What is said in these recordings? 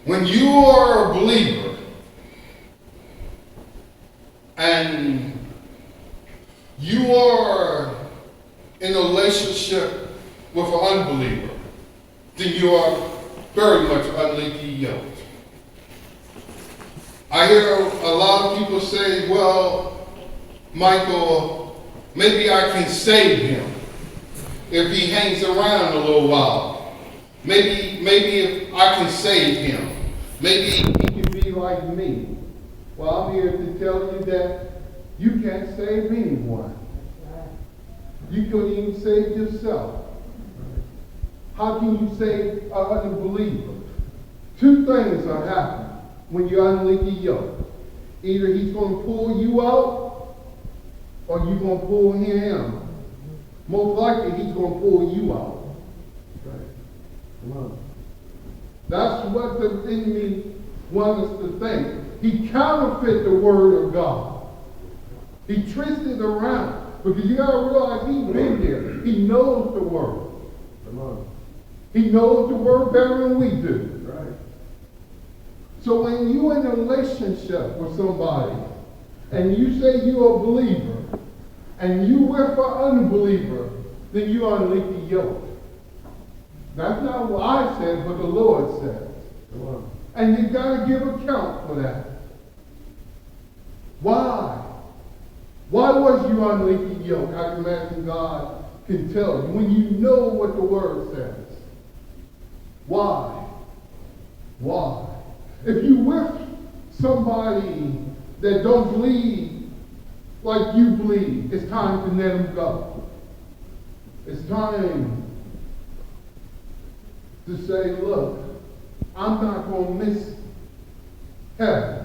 When you are a believer and you are in a relationship with an unbeliever, then you are very much unequally yoked. I hear a lot of people say, well, Michael, maybe I can save him if he hangs around a little while. Maybe if I can save him. Maybe he can be like me. Well, I'm here to tell you that you can't save anyone. You couldn't even save yourself. How can you save an unbeliever? Two things are happening when you're unequally yoked. Either he's going to pull you out or you're going to pull him. Most likely he's going to pull you out. Right. Come on. That's what the enemy wants us to think. He counterfeit the word of God. He twists it around. Because you got to realize he's been there. He knows the word. Come on. He knows the word better than we do. Right. So when you're in a relationship with somebody and you say you're a believer and you with an unbeliever, then you are unequally yoked. That's not what I said, but the Lord said. Come on. And you got to give account for that. Why? Why was you unequally yoked? I can imagine God can tell you when you know what the word says. Why? Why? If you with somebody that don't believe like you believe, it's time to let them go. It's time to say, look, I'm not going to miss heaven.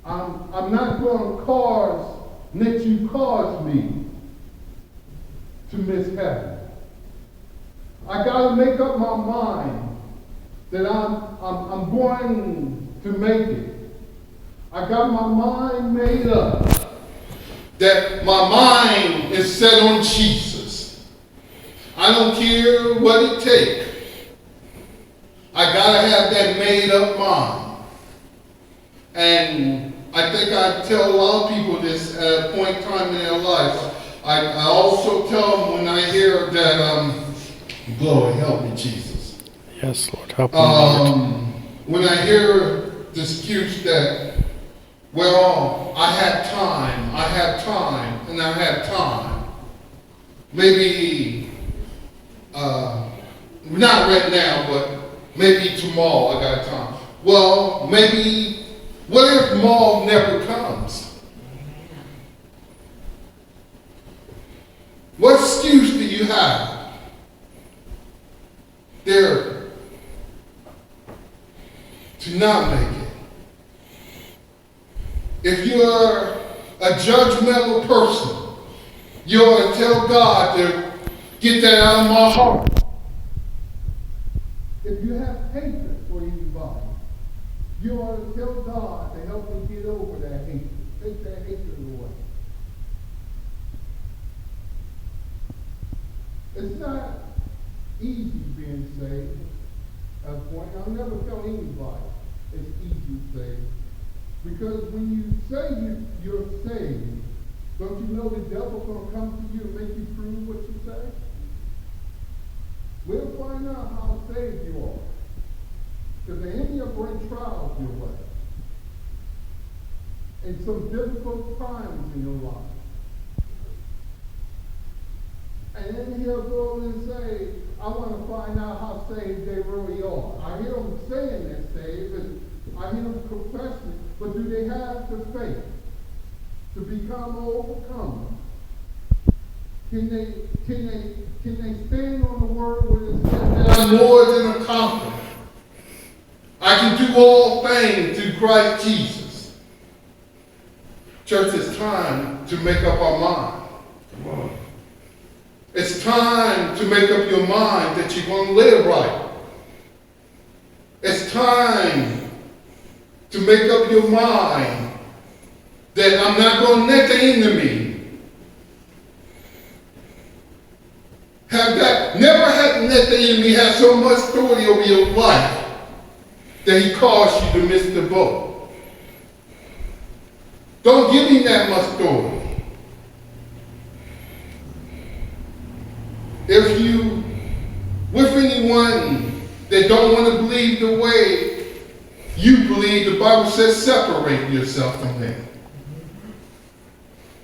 I'm not going to let you cause me to miss heaven. I got to make up my mind that I'm going to make it. I got my mind made up that my mind is set on Jesus. I don't care what it takes. I got to have that made up mind. And I think I tell a lot of people this at a point in time in their life. I also tell them when I hear that, glory, help me, Jesus. Yes, Lord, help me, Lord. When I hear the excuse that, well, I have time, and I have time. Maybe, not right now, but maybe tomorrow I got time. Well, maybe, what if tomorrow never comes? What excuse do you have there to not make it? If you're a judgmental person, you ought to tell God to get that out of my heart. If you have hatred for anybody, you ought to tell God to help me get over that hatred. Take that hatred away. It's not easy being saved. At a point, I'll never tell anybody it's easy to save. Because when you say you're saved, don't you know the devil's going to come to you and make you prove what you say? We'll find out how saved you are. Because the enemy will bring trials your way. And some difficult times in your life. And then he'll go and say, I want to find out how saved they really are. I hear them saying they're saved, and I hear them confessing it, but do they have the faith to become an overcomer? Can they stand on the word where it says that I'm more than a conqueror? I can do all things through Christ Jesus. Church, it's time to make up our mind. Come on. It's time to make up your mind that you're going to live right. It's time to make up your mind that I'm not going to let the enemy Never had let the enemy have so much authority over your life that he caused you to miss the boat. Don't give him that much authority. If you with anyone that don't want to believe the way you believe, the Bible says separate yourself from them.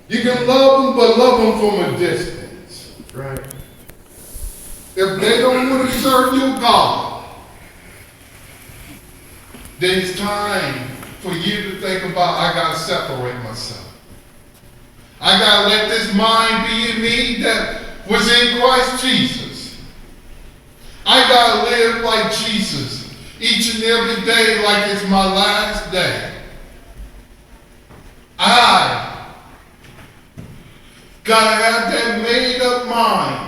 You can love them, but love them from a distance. Right. If they don't want to serve your God, then it's time for you to think about, I got to separate myself. I got to let this mind be in me that was in Christ Jesus. I got to live like Jesus each and every day like it's my last day. I got to have that made up mind.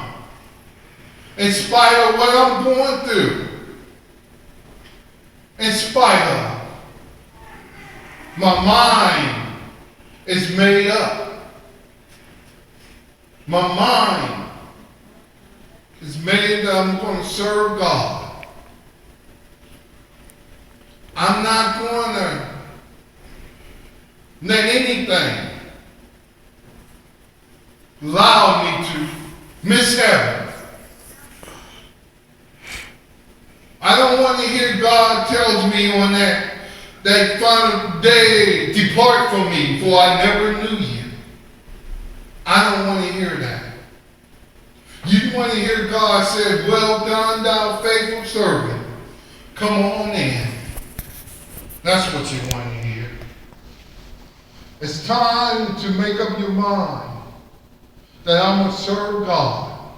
In spite of what I'm going through, in spite of, my mind is made up. My mind is made that I'm going to serve God. I'm not going to let anything allow me to miss heaven. I don't want to hear God tells me on that final day, depart from me, for I never knew you. I don't want to hear that. You want to hear God say, well done, thou faithful servant. Come on in. That's what you want to hear. It's time to make up your mind that I'm going to serve God.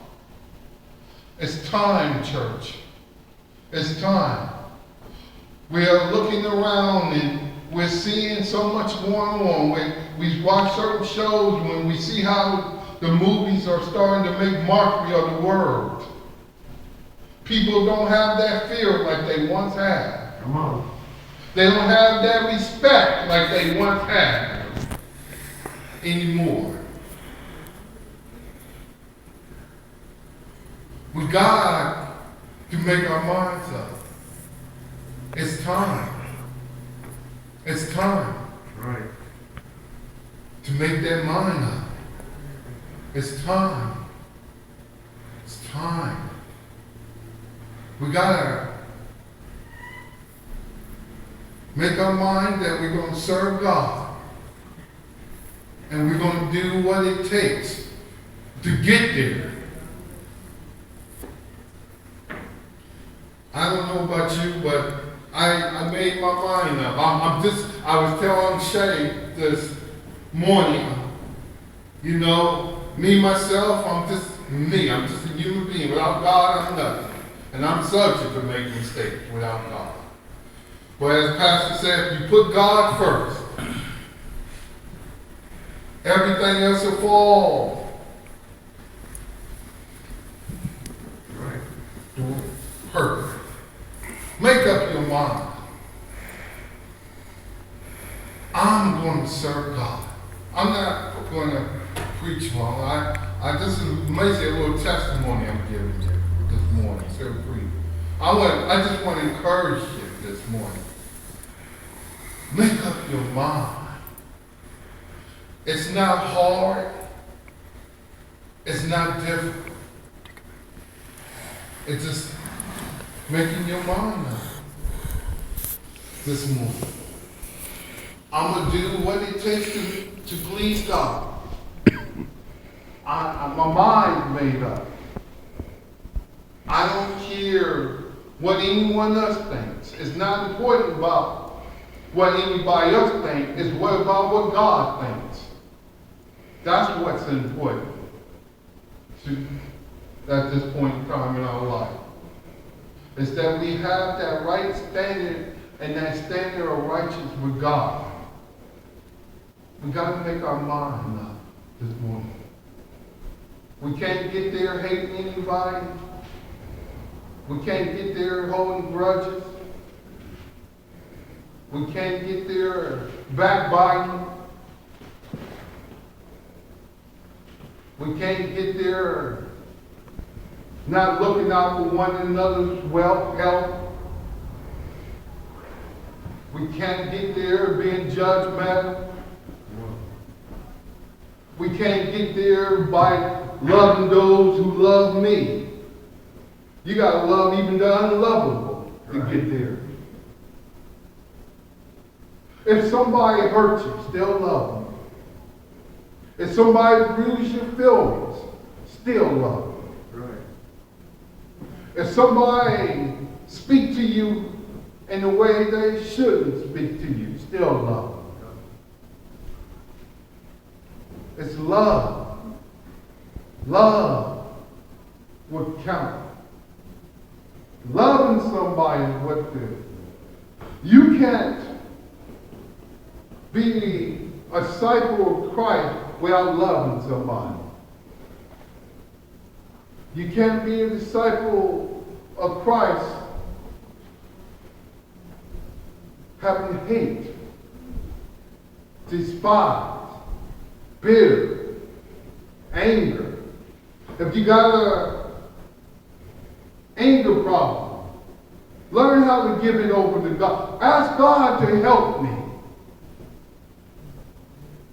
It's time, church. It's time. We are looking around and we're seeing so much going on. We watch certain shows when we see how the movies are starting to make mockery of the word. People don't have that fear like they once had. Come on. They don't have that respect like they once had anymore. We got to make our minds up. It's time. It's time. Right. To make that mind up. It's time. It's time. We gotta make our mind that we're going to serve God. And we're going to do what it takes to get there. I don't know about you, but I made my mind up. I was telling Shay this morning, you know, me, myself, I'm just me. I'm just a human being. Without God, I'm nothing. And I'm subject to make mistakes without God. But as Pastor said, if you put God first, everything else will fall. Right. Perfect. Make up your mind. I'm going to serve God. I'm not going to preach long. This is amazing, a little testimony I'm giving you this morning. So brief. I just want to encourage you this morning. Make up your mind. It's not hard. It's not difficult. It's just making your mind up this morning. I'm going to do what it takes to please God. My mind's made up. I don't care what anyone else thinks. It's not important about what anybody else thinks. It's about what God thinks. That's what's important at this point in time in our life. Is that we have that right standard and that standard of righteousness with God. We got to make our mind up this morning. We can't get there hating anybody. We can't get there holding grudges. We can't get there backbiting. We can't get there not looking out for one another's wealth, health. We can't get there being judgmental. We can't get there by loving those who love me. You got to love even the unlovable to get there. If somebody hurts you, still love them. If somebody bruises your feelings, still love them. If somebody speaks to you in the way they shouldn't speak to you, still love them. It's love. Love would count. Loving somebody is what do. You can't be a disciple of Christ without loving somebody. You can't be a disciple of Christ having hate, despise, bitter, anger. If you got a anger problem, learn how to give it over to God. Ask God to help me.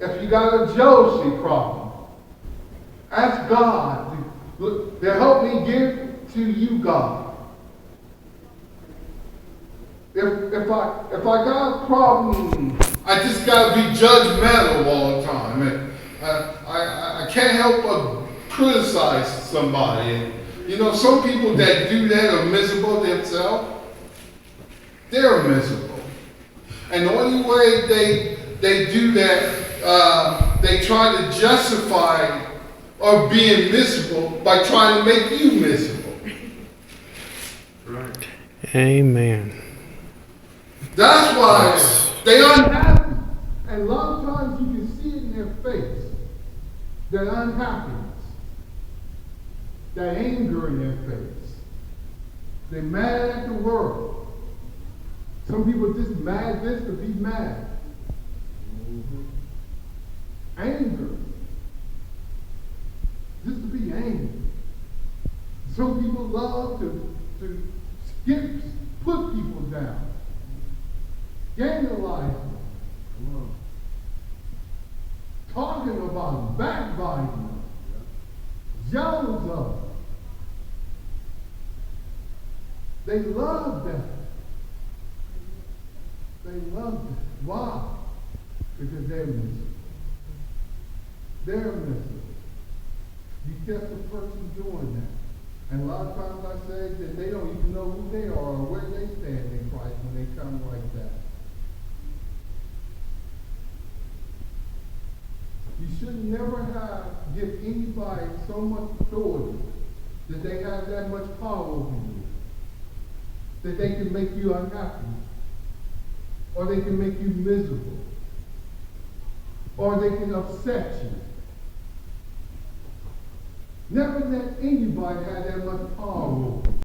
If you got a jealousy problem, ask God to help me give to you, God. If I got a problem, I just got to be judgmental all the time. And I can't help but criticize somebody. And, you know, some people that do that are miserable themselves. They're miserable. And the only way they do that, they try to justify or being miserable by trying to make you miserable. Right. Amen. That's why they're unhappy. And a lot of times you can see it in their face. That unhappiness. That anger in their face. They're mad at the world. Some people just mad just to be mad. Anger. Just to be angry. Some people love to put people down. Scandalize them. Talking about them, backbiting them. Jealous of them. They love that. They love that. Why? Because they're miserable. They're miserable. You catch the person doing that. And a lot of times I say that they don't even know who they are or where they stand in Christ when they come like that. You should never give anybody so much authority that they have that much power over you. That they can make you unhappy. Or they can make you miserable. Or they can upset you. Never let anybody have that much power over you.